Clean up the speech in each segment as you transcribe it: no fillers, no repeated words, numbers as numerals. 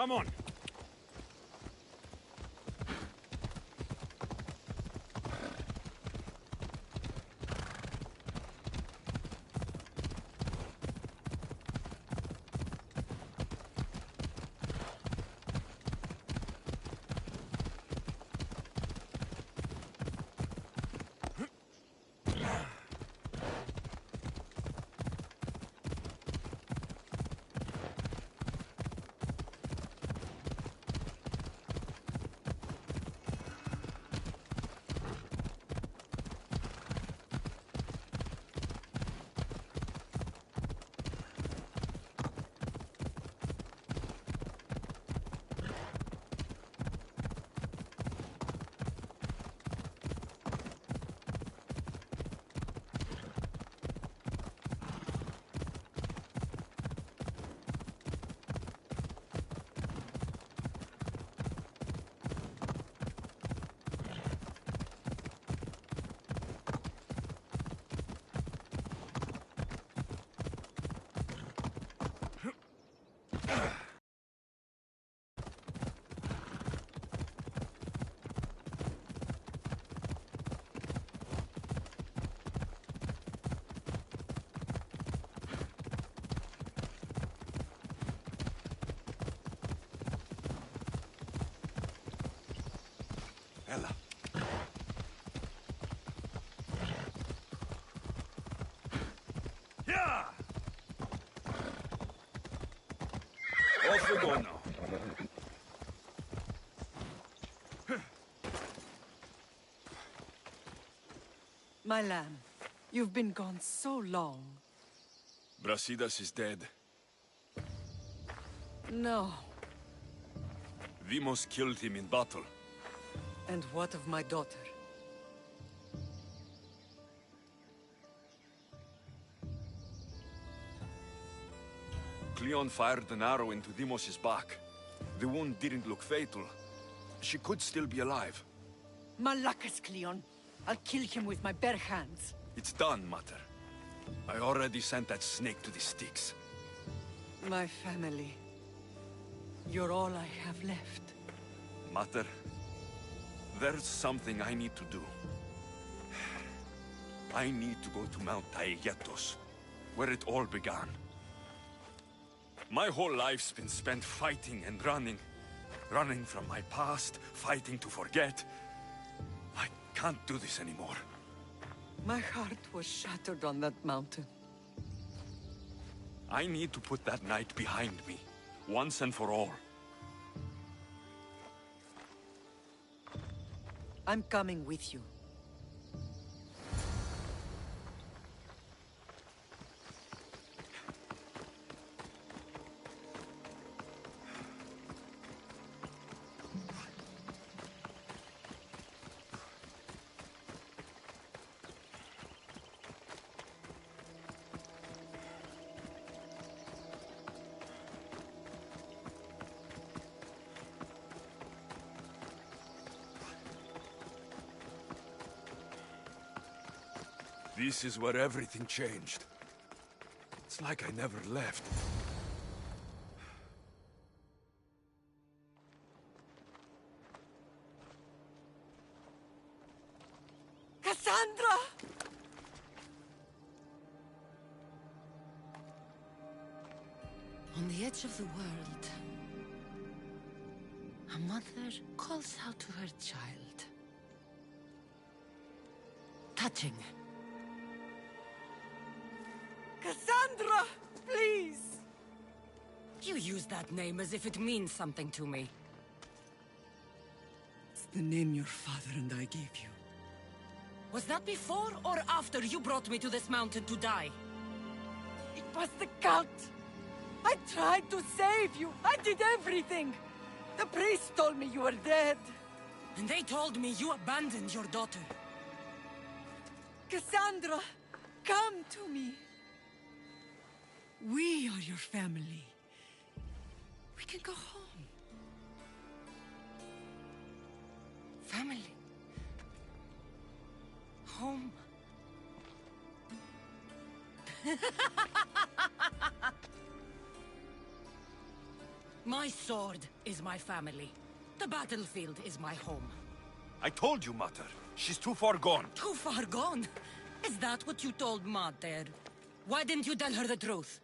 Come on. Ella. Yeah! Off we go now. My lamb, you've been gone so long. Brasidas is dead. No. Vimos killed him in battle. And what of my daughter? Cleon fired an arrow into Dimos' back. The wound didn't look fatal. She could still be alive. Malakas, Cleon. I'll kill him with my bare hands. It's done, Mater. I already sent that snake to the sticks. My family. You're all I have left. Mater, there's something I need to do. I need to go to Mount Taegetos, where it all began. My whole life's been spent fighting and running. Running from my past, fighting to forget. I can't do this anymore. My heart was shattered on that mountain. I need to put that night behind me, once and for all. I'm coming with you. This is where everything changed. It's like I never left. Cassandra! On the edge of the world, a mother calls out to her child. Touching. Cassandra! Please! You use that name as if it means something to me. It's the name your father and I gave you. Was that before or after you brought me to this mountain to die? It was the cult! I tried to save you! I did everything! The priest told me you were dead! And they told me you abandoned your daughter. Cassandra! Come to me! We are your family. We can go home. Family. Home. My sword is my family. The battlefield is my home. I told you, Mater. She's too far gone. Too far gone? Is that what you told Mater? Why didn't you tell her the truth?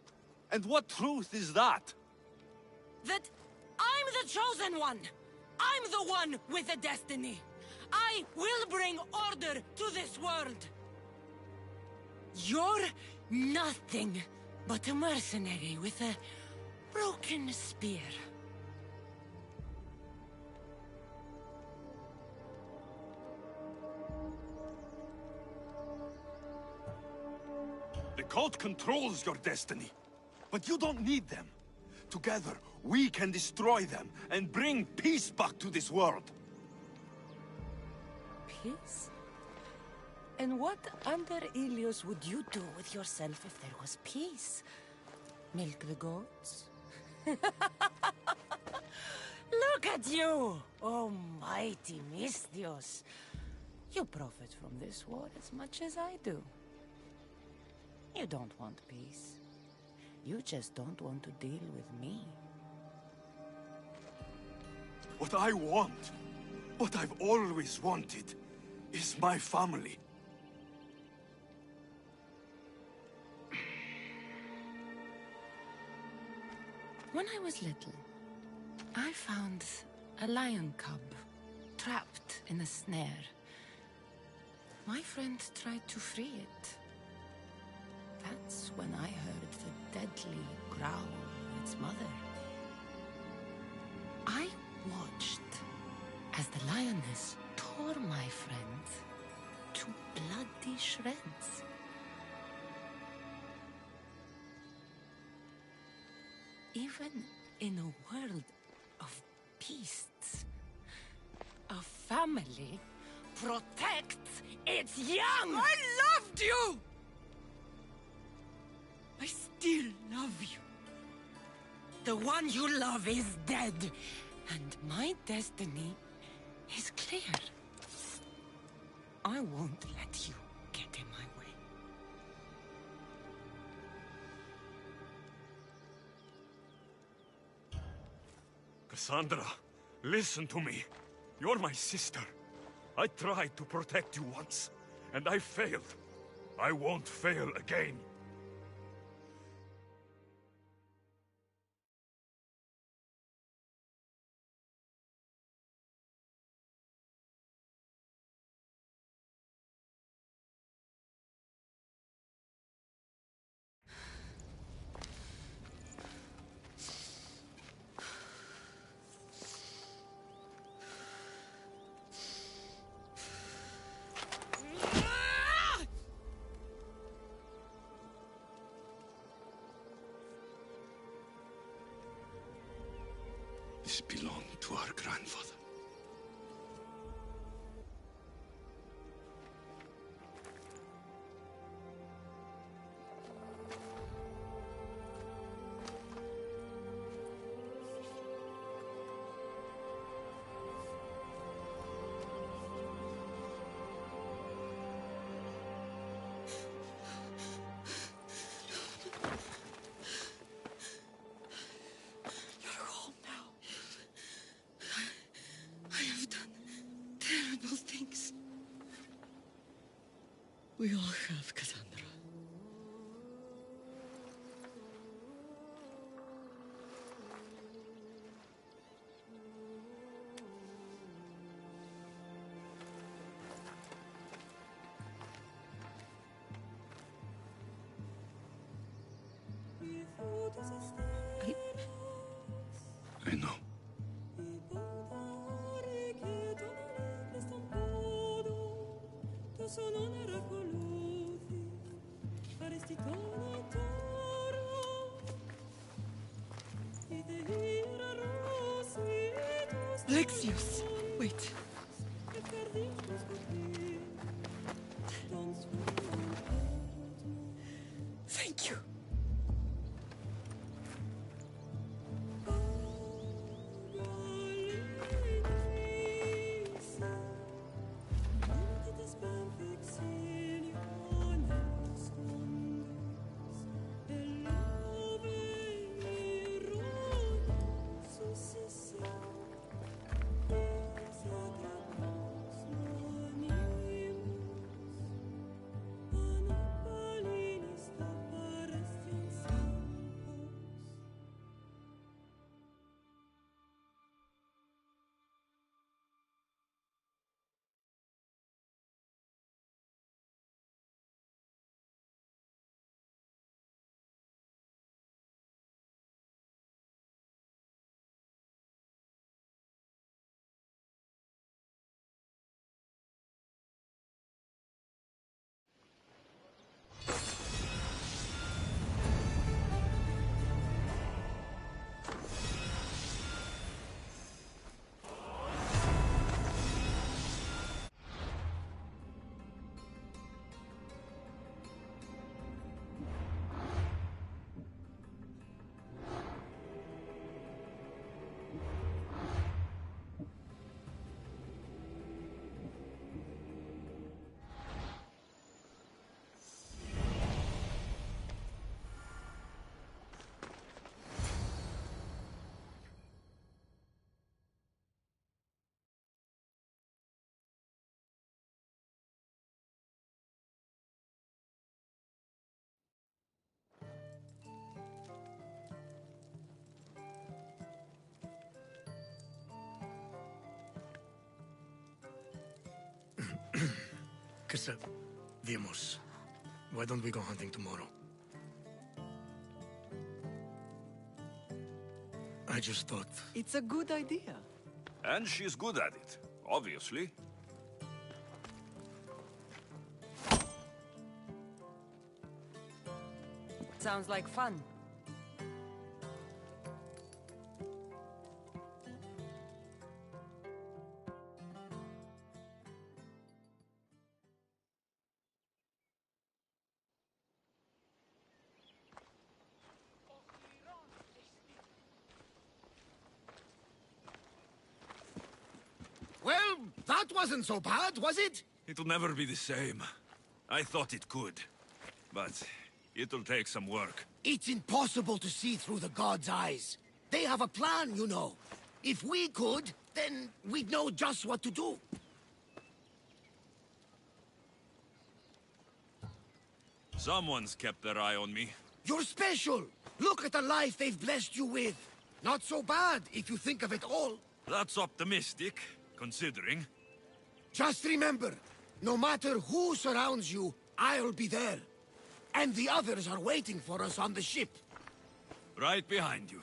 And what truth is that? That I'm the chosen one! I'm the one with a destiny! I will bring order to this world! You're nothing but a mercenary with a broken spear. The cult controls your destiny, but you don't need them. Together, we can destroy them and bring peace back to this world. Peace? And what under Ilios would you do with yourself if there was peace? Milk the goats? Look at you! Oh, mighty Mistios. You profit from this war as much as I do. You don't want peace. You just don't want to deal with me. What I want, what I've always wanted, is my family. When I was little, I found a lion cub trapped in a snare. My friend tried to free it. That's when I heard the deadly growl of its mother. I watched as the lioness tore my friend to bloody shreds. Even in a world of beasts, a family protects its young! I loved you! I still love you. The one you love is dead, and my destiny is clear. I won't let you get in my way. Cassandra, listen to me. You're my sister. I tried to protect you once, and I failed. I won't fail again. This belonged to our grandfather. We all have, Cassandra. I know. Alexios, wait. Thank you. Kasa, Vimos. Why don't we go hunting tomorrow? I just thought... It's a good idea. And she's good at it, obviously. Sounds like fun. Well, that wasn't so bad, was it? It'll never be the same. I thought it could. But it'll take some work. It's impossible to see through the gods' eyes. They have a plan, you know. If we could, then we'd know just what to do. Someone's kept their eye on me. You're special! Look at the life they've blessed you with. Not so bad, if you think of it all. That's optimistic, considering. Just remember, no matter who surrounds you, I'll be there. And the others are waiting for us on the ship. Right behind you.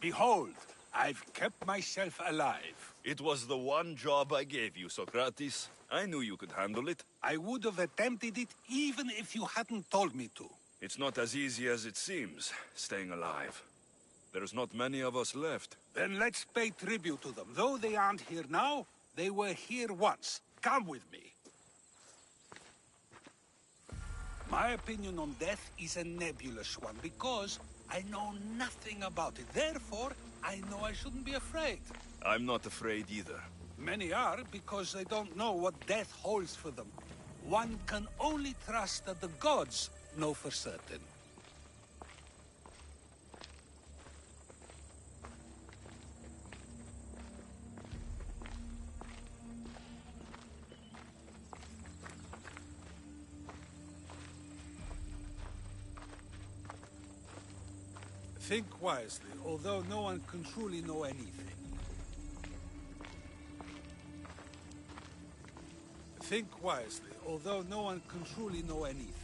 Behold, I've kept myself alive. It was the one job I gave you, Socrates. I knew you could handle it. I would have attempted it even if you hadn't told me to. It's not as easy as it seems, staying alive. There's not many of us left. Then let's pay tribute to them. Though they aren't here now, they were here once. Come with me. My opinion on death is a nebulous one, because I know nothing about it. Therefore, I know I shouldn't be afraid. I'm not afraid either. Many are, because they don't know what death holds for them. One can only trust that the gods know for certain. Think wisely, although no one can truly know anything. Think wisely, although no one can truly know anything.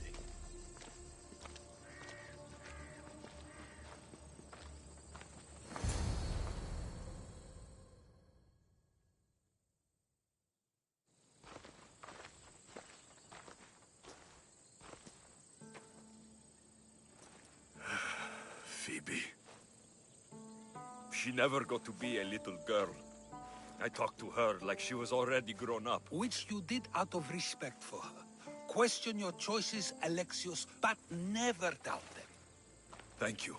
Phoebe. She never got to be a little girl. I talked to her like she was already grown up. Which you did out of respect for her. Question your choices, Alexios, but never doubt them. Thank you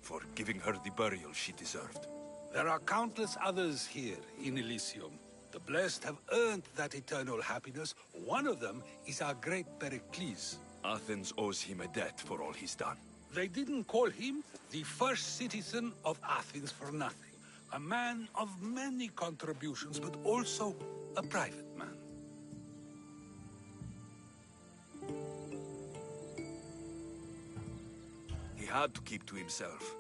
for giving her the burial she deserved. There are countless others here in Elysium. The blessed have earned that eternal happiness. One of them is our great Pericles. Athens owes him a debt for all he's done. They didn't call him the first citizen of Athens for nothing. A man of many contributions, but also a private man. He had to keep to himself.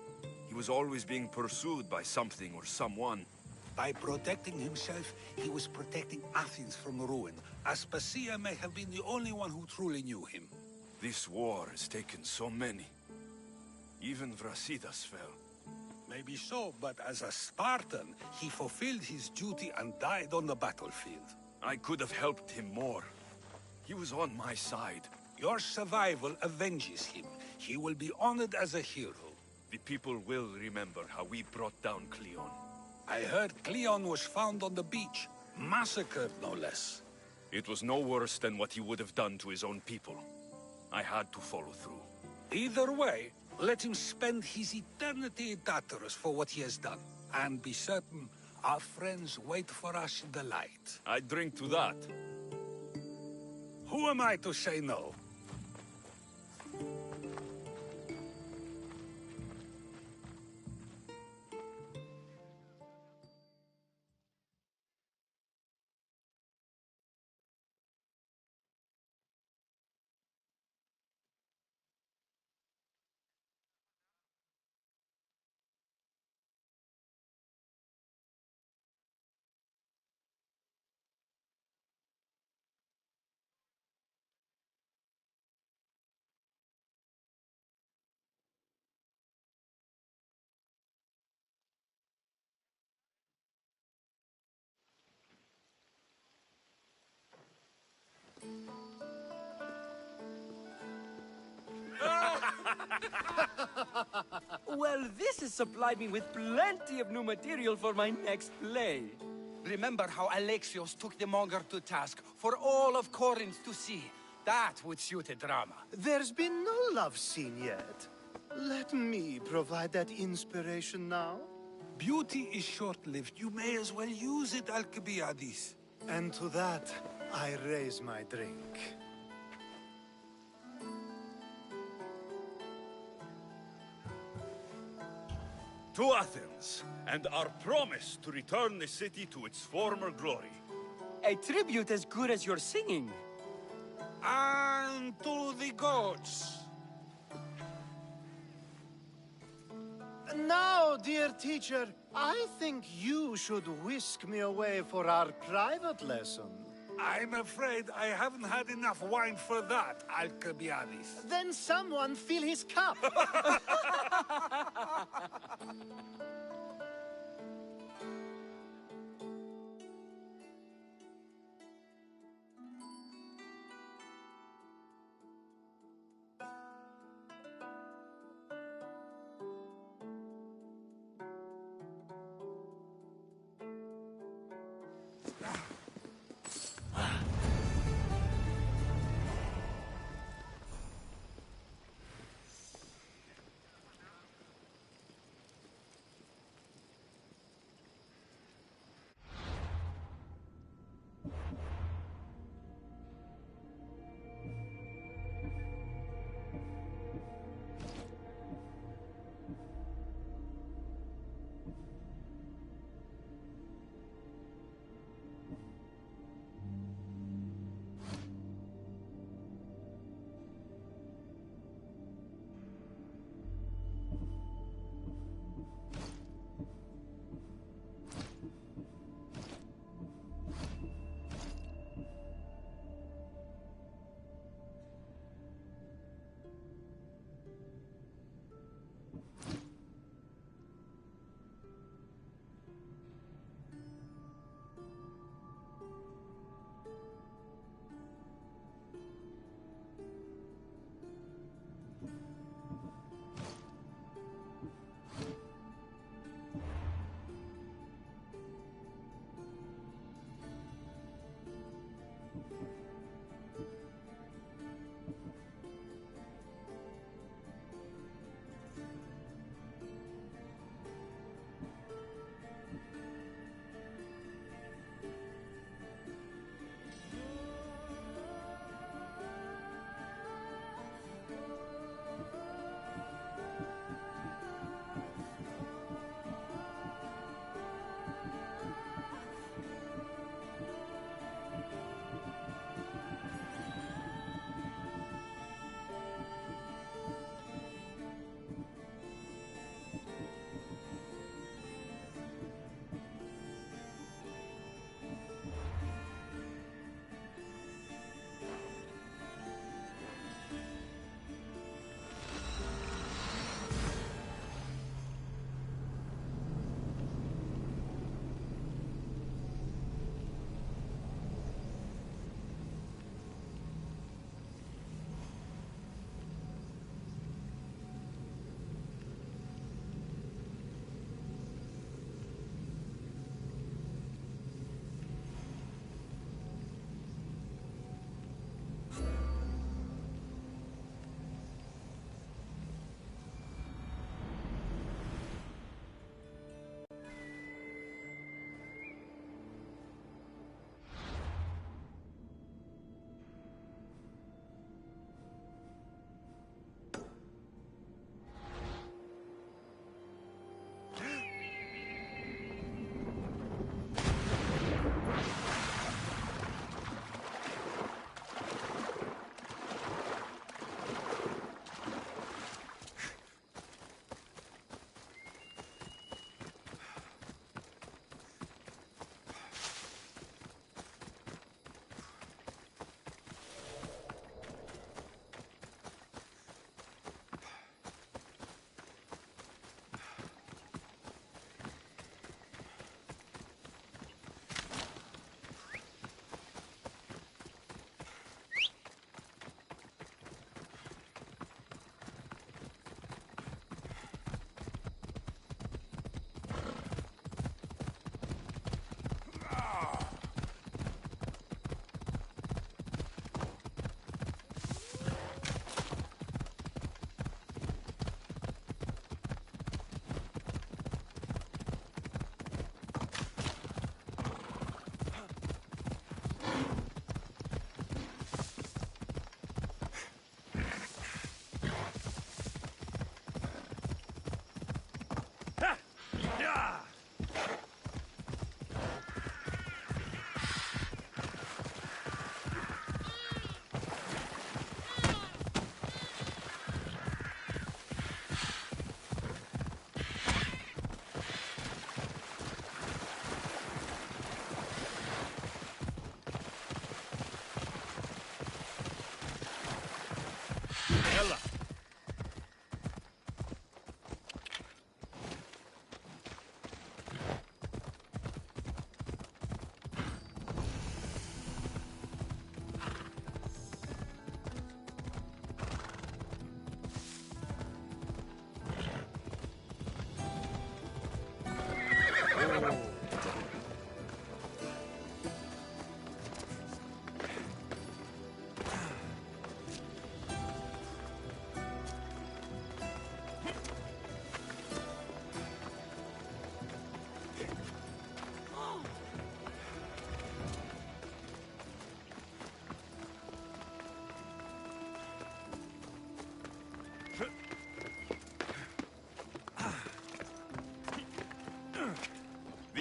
He was always being pursued by something or someone. By protecting himself, he was protecting Athens from ruin. Aspasia may have been the only one who truly knew him. This war has taken so many. Even Brasidas fell. Maybe so, but as a Spartan, he fulfilled his duty and died on the battlefield. I could have helped him more. He was on my side. Your survival avenges him. He will be honored as a hero. The people will remember how we brought down Cleon. I heard Cleon was found on the beach. Massacred, no less. It was no worse than what he would have done to his own people. I had to follow through. Either way, let him spend his eternity in Tartarus for what he has done. And be certain, our friends wait for us in the light. I drink to that. Who am I to say no? Well, this has supplied me with plenty of new material for my next play. Remember how Alexios took the monger to task for all of Corinth to see? That would suit a drama. There's been no love scene yet. Let me provide that inspiration now. Beauty is short-lived. You may as well use it, Alcibiades. And to that, I raise my drink. To Athens, and our promise to return the city to its former glory. A tribute as good as your singing. And to the gods. Now, dear teacher, I think you should whisk me away for our private lesson. I'm afraid I haven't had enough wine for that, Alcibiades. Then someone fill his cup.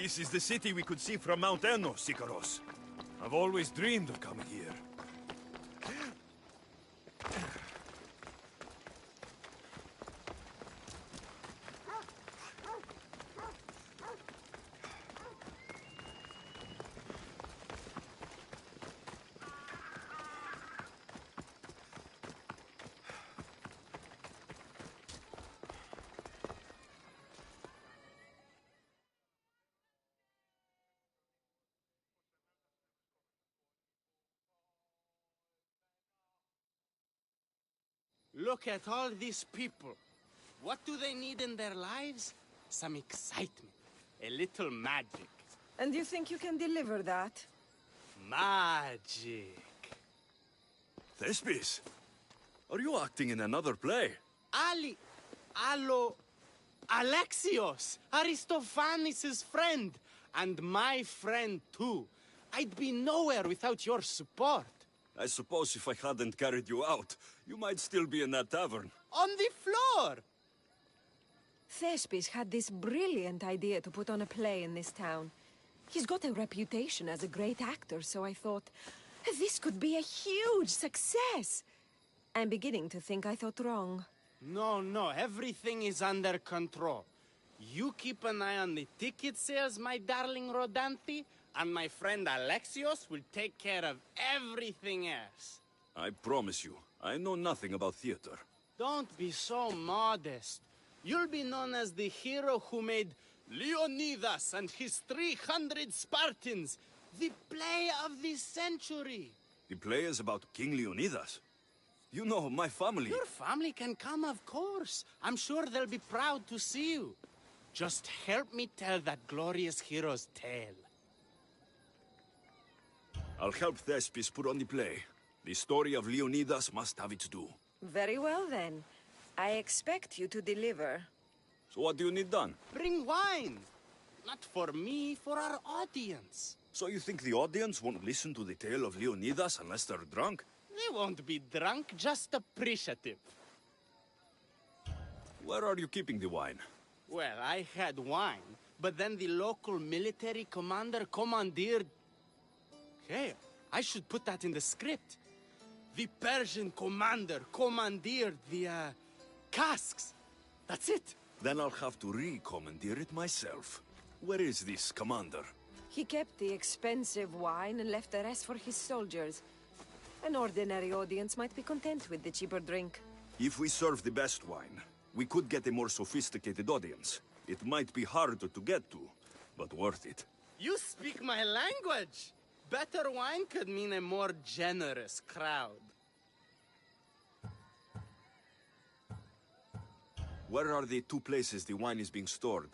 This is the city we could see from Mount Enno, Sikaros. I've always dreamed of coming here. Look at all these people. What do they need in their lives? Some excitement. A little magic. And you think you can deliver that? Magic. Thespis, are you acting in another play? Alexios, Aristophanes' friend, and my friend too. I'd be nowhere without your support. I suppose if I hadn't carried you out, you might still be in that tavern. On the floor! Thespis had this brilliant idea to put on a play in this town. He's got a reputation as a great actor, so I thought, this could be a huge success. I'm beginning to think I thought wrong. No, everything is under control. You keep an eye on the ticket sales, my darling Rodanti, and my friend Alexios will take care of everything else. I promise you, I know nothing about theater. Don't be so modest. You'll be known as the hero who made Leonidas and his 300 Spartans the play of the century. The play is about King Leonidas. You know, my family... Your family can come, of course. I'm sure they'll be proud to see you. Just help me tell that glorious hero's tale. I'll help Thespis put on the play. The story of Leonidas must have its due. Very well, then. I expect you to deliver. So what do you need done? Bring wine. Not for me, for our audience. So you think the audience won't listen to the tale of Leonidas unless they're drunk? They won't be drunk, just appreciative. Where are you keeping the wine? Well, I had wine, but then the local military commander commandeered... Hey, I should put that in the script. The Persian commander commandeered the, casks. That's it. Then I'll have to re-commandeer it myself. Where is this commander? He kept the expensive wine and left the rest for his soldiers. An ordinary audience might be content with the cheaper drink. If we serve the best wine, we could get a more sophisticated audience. It might be harder to get to, but worth it. You speak my language! Better wine could mean a more generous crowd. Where are the two places the wine is being stored?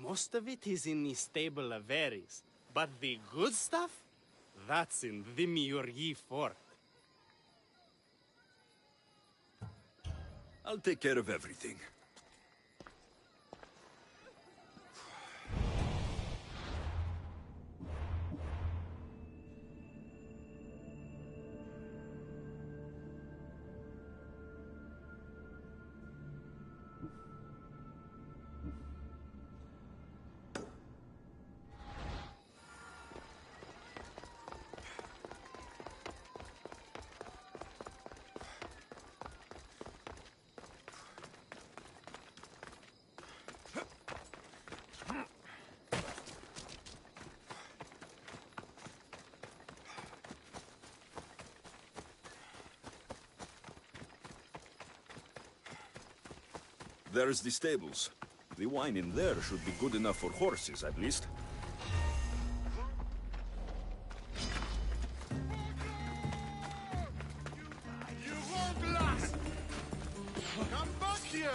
Most of it is in the stable of Ares, but the good stuff? That's in Thimiurgi Fort. I'll take care of everything. There's the stables. The wine in there should be good enough for horses, at least. You won't last! Come back here!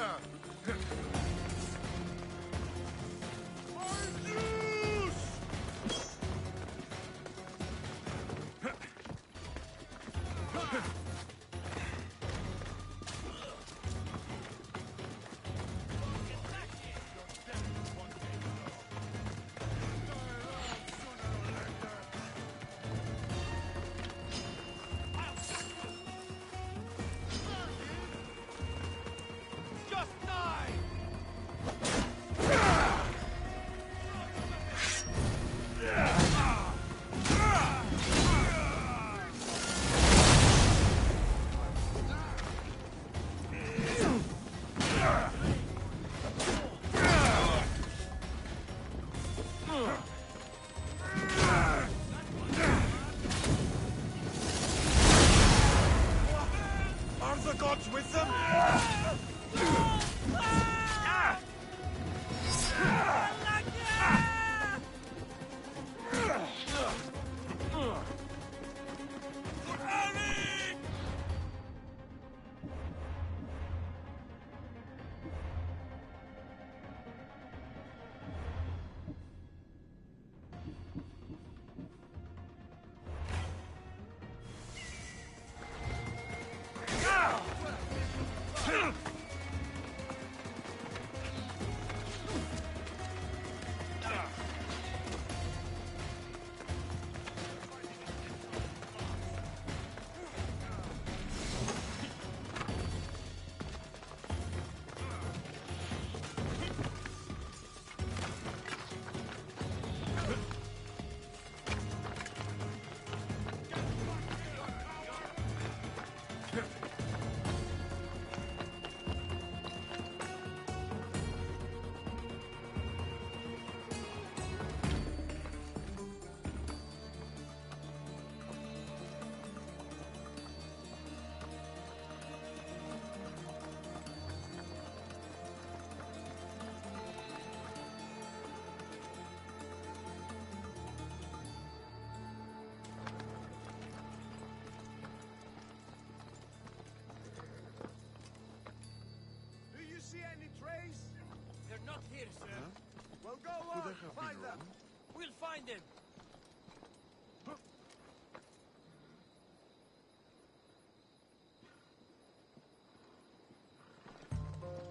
We'll find him!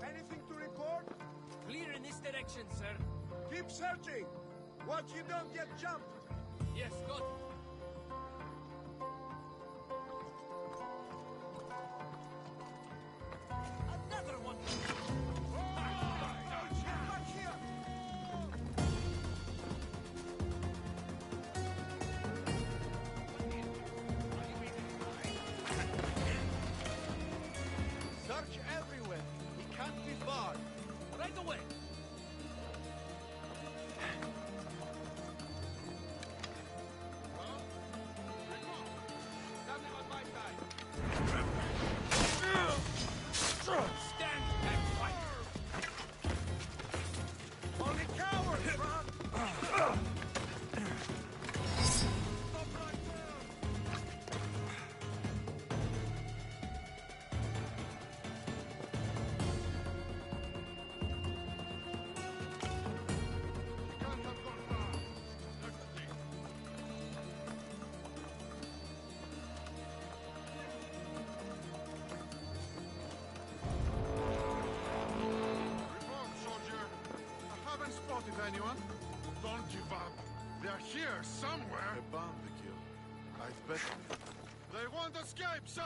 Anything to report? Clear in this direction, sir. Keep searching! Watch you don't get jumped! Yes, good. Another one! Search everywhere. He can't be far. Right away! Nothing on my side. Stand and fight! Only cowards run! Stop right there! You can't have gone far. That's the thing. Report, soldier. I haven't spotted anyone. Don't give up. They're here somewhere. They're bound to kill. I'd bet on it. They won't escape, sir.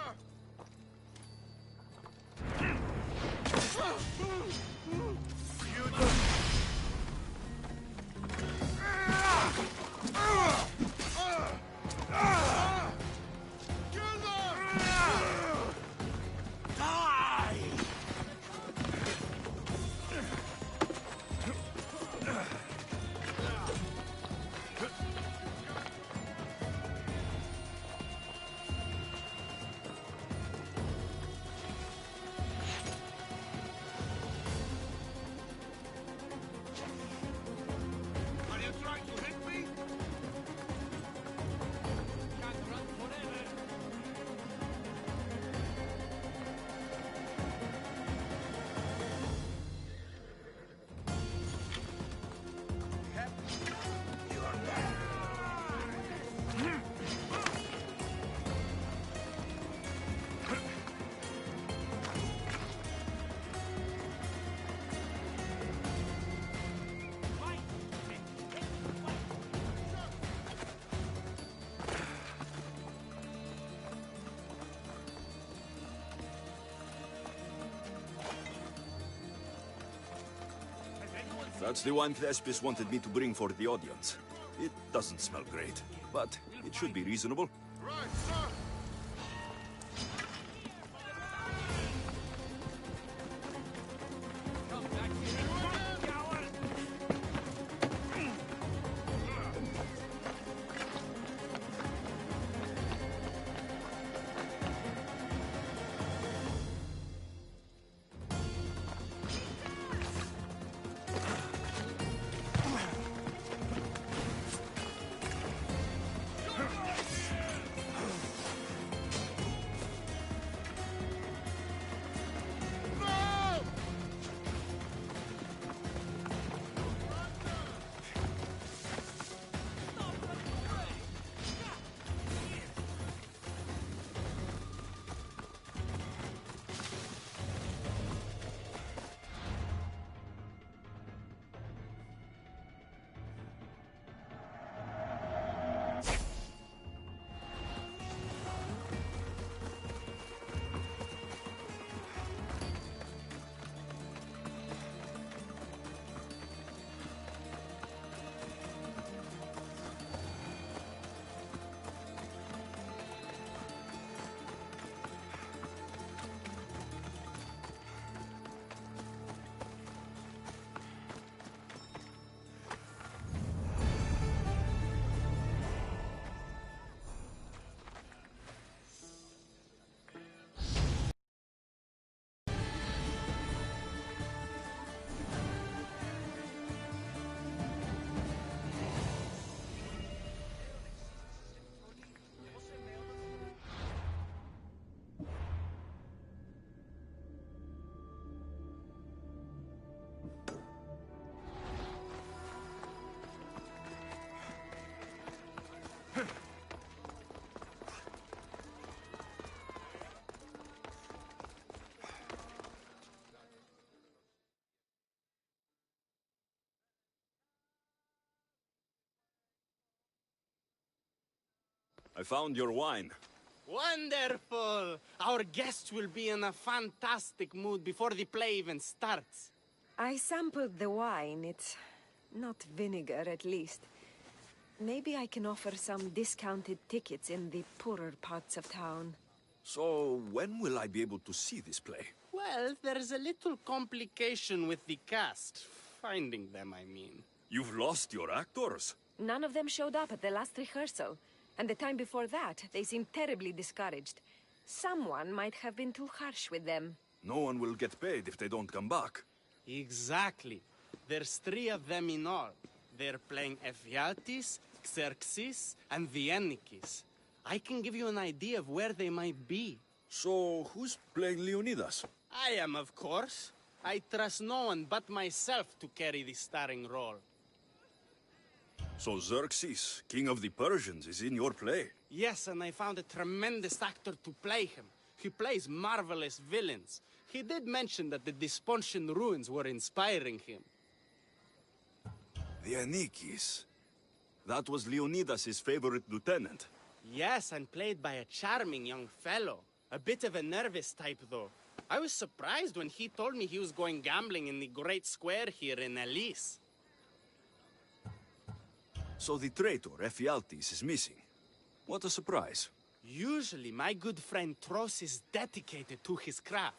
Kill them! Are you trying to hit me? Can't run forever! That's the wine Thespis wanted me to bring for the audience. It doesn't smell great, but it should be reasonable. Right, sir. Come back here! Coward! I found your wine. Wonderful! Our guests will be in a fantastic mood before the play even starts. I sampled the wine. It's not vinegar, at least. Maybe I can offer some discounted tickets in the poorer parts of town. So, when will I be able to see this play? Well, there's a little complication with the cast. Finding them, I mean. You've lost your actors? None of them showed up at the last rehearsal. And the time before that, they seemed terribly discouraged. Someone might have been too harsh with them. No one will get paid if they don't come back. Exactly. There's 3 of them in all. They're playing Ephialtes, Xerxes, and Viennikis. I can give you an idea of where they might be. So, who's playing Leonidas? I am, of course. I trust no one but myself to carry the starring role. So Xerxes, king of the Persians, is in your play? Yes, and I found a tremendous actor to play him. He plays marvelous villains. He did mention that the Despontian ruins were inspiring him. The Anikis. That was Leonidas' favorite lieutenant. Yes, and played by a charming young fellow. A bit of a nervous type, though. I was surprised when he told me he was going gambling in the Great Square here in Elise. So the traitor, Ephialtes, is missing. What a surprise. Usually, my good friend Tros is dedicated to his craft.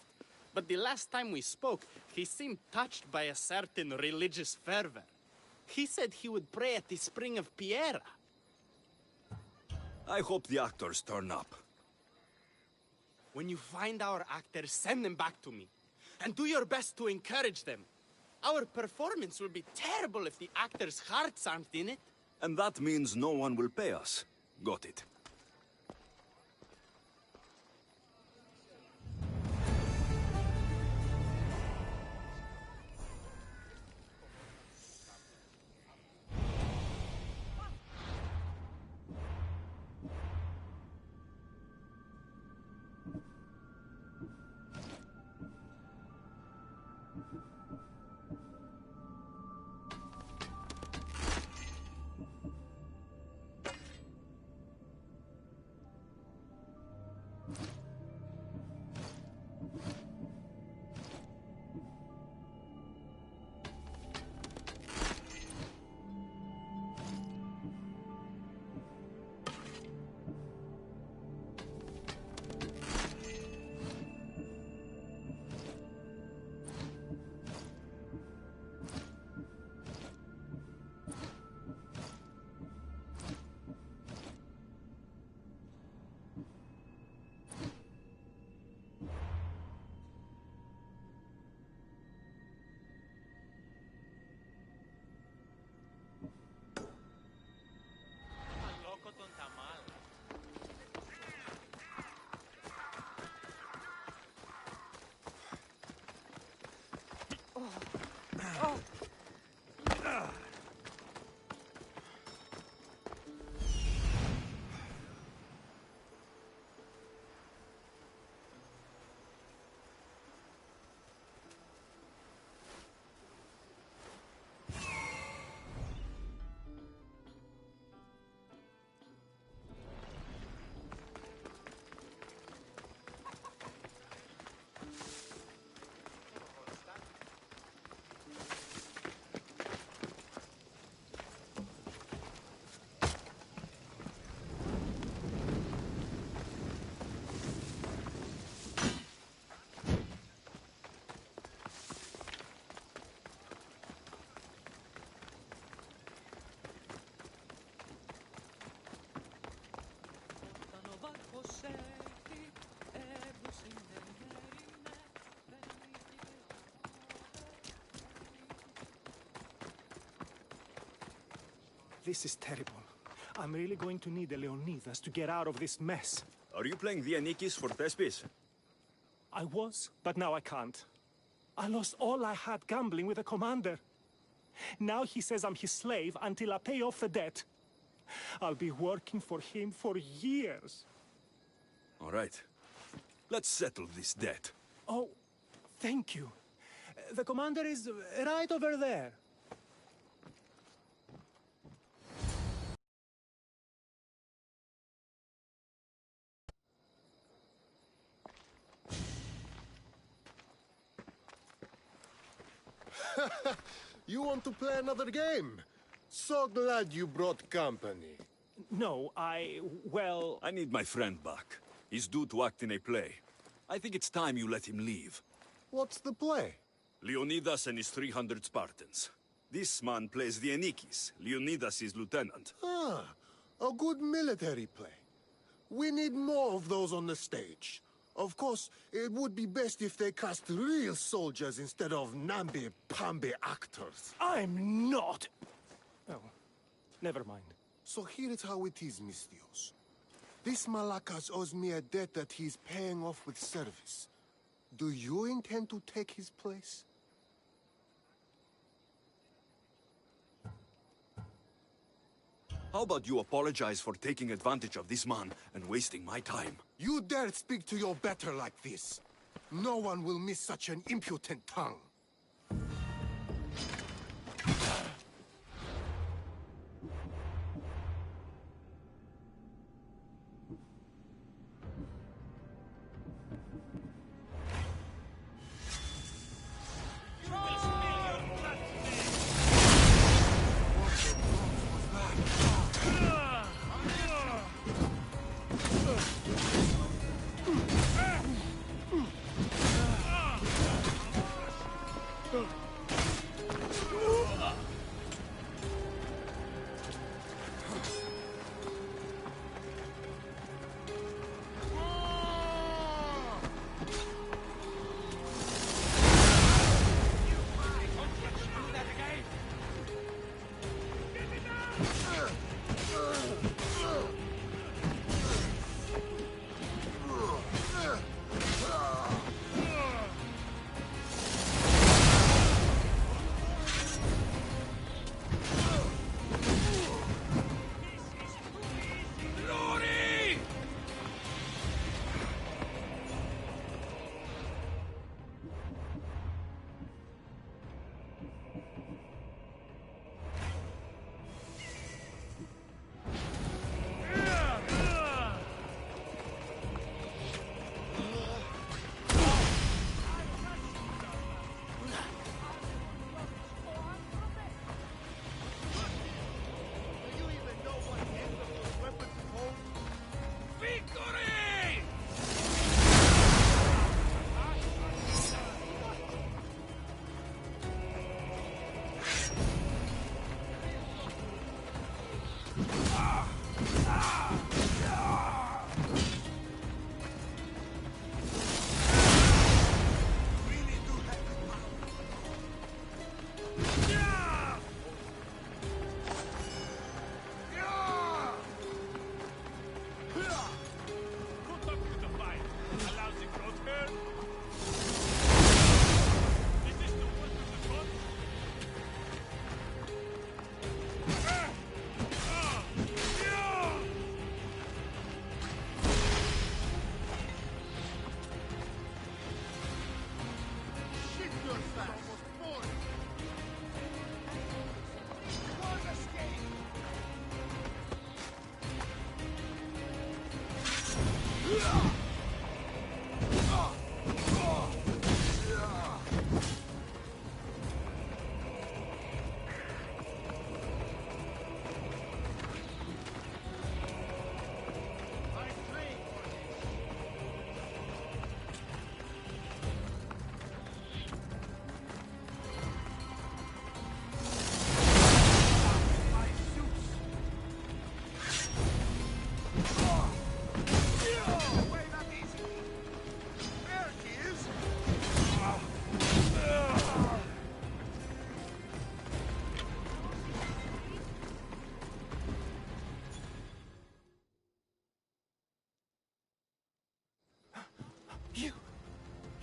But the last time we spoke, he seemed touched by a certain religious fervor. He said he would pray at the spring of Piera. I hope the actors turn up. When you find our actors, send them back to me. And do your best to encourage them. Our performance will be terrible if the actors' hearts aren't in it. And that means no one will pay us. Got it. This is terrible. I'm really going to need a Leonidas to get out of this mess. Are you playing Viennikis for Thespis? I was, but now I can't. I lost all I had gambling with the commander. Now he says I'm his slave until I pay off the debt. I'll be working for him for years. All right. Let's settle this debt. Oh, thank you. The commander is right over there. You want to play another game? So glad you brought company. No, well... I need my friend back. He's due to act in a play. I think it's time you let him leave. What's the play? Leonidas and his 300 Spartans. This man plays the Enikis. Leonidas is lieutenant. Ah, a good military play. We need more of those on the stage. Of course, it would be best if they cast real soldiers instead of namby-pamby actors. I'm not! Oh, never mind. So here is how it is, Mistios. This Malakas owes me a debt that he's paying off with service. Do you intend to take his place? How about you apologize for taking advantage of this man and wasting my time? You dare speak to your better like this? No one will miss such an impudent tongue.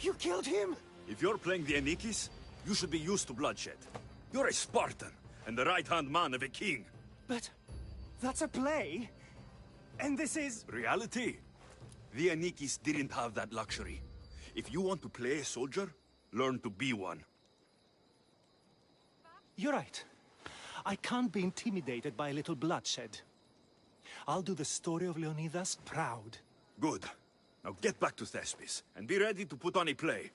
You killed him? If you're playing the Enikis, you should be used to bloodshed. You're a Spartan, and the right-hand man of a king. But that's a play. And this is... reality. The Enikis didn't have that luxury. If you want to play a soldier, learn to be one. You're right. I can't be intimidated by a little bloodshed. I'll do the story of Leonidas proud. Good. Now get back to Thespis, and be ready to put on a play.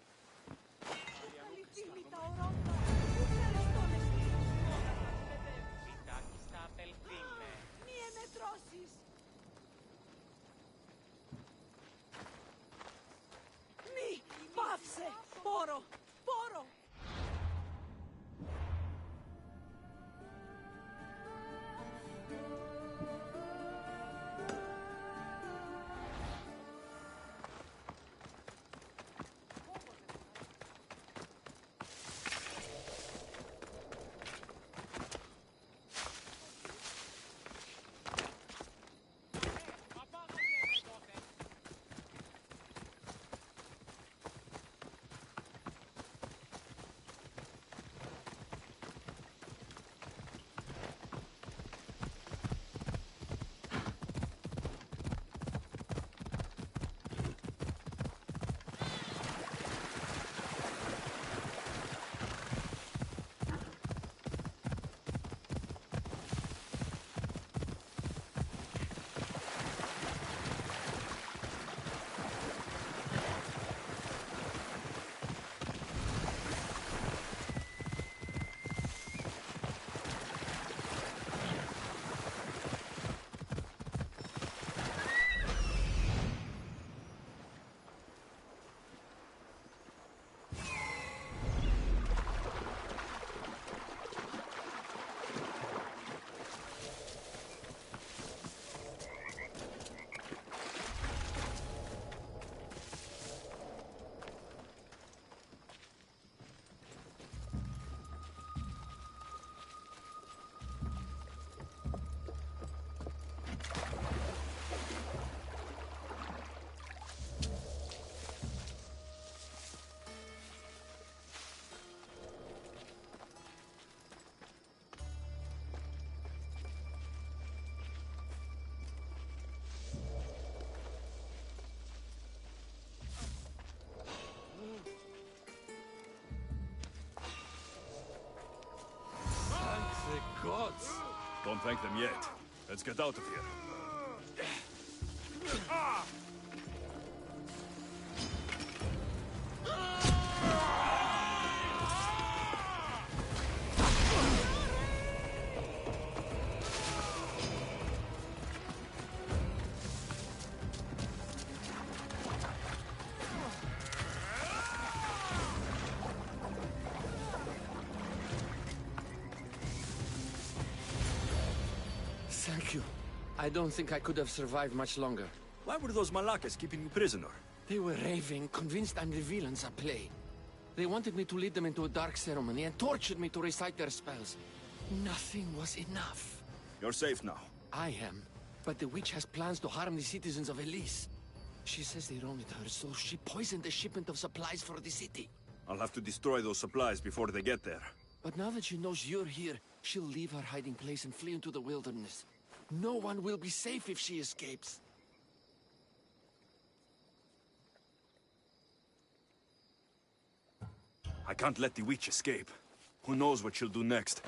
thank them yet. Let's get out of here. Thank you. I don't think I could have survived much longer. Why were those Malakas keeping you prisoner? They were raving, convinced I'm the villains at play. They wanted me to lead them into a dark ceremony and tortured me to recite their spells. Nothing was enough. You're safe now. I am, but the witch has plans to harm the citizens of Elise. She says they wronged her, so she poisoned the shipment of supplies for the city. I'll have to destroy those supplies before they get there. But now that she knows you're here, she'll leave her hiding place and flee into the wilderness. No one will be safe if she escapes. I can't let the witch escape. Who knows what she'll do next?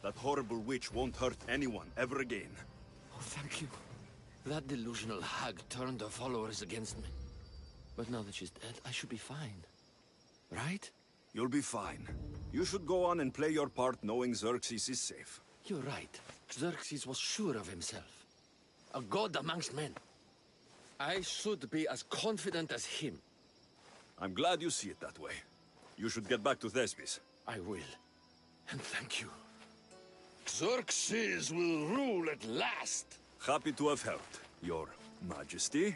That horrible witch won't hurt anyone ever again. Oh, thank you. That delusional hag turned her followers against me. But now that she's dead, I should be fine. Right? You'll be fine. You should go on and play your part knowing Xerxes is safe. You're right. Xerxes was sure of himself. A god amongst men. I should be as confident as him. I'm glad you see it that way. You should get back to Thespis. I will. And thank you. Xerxes will rule at last. Happy to have helped, Your Majesty.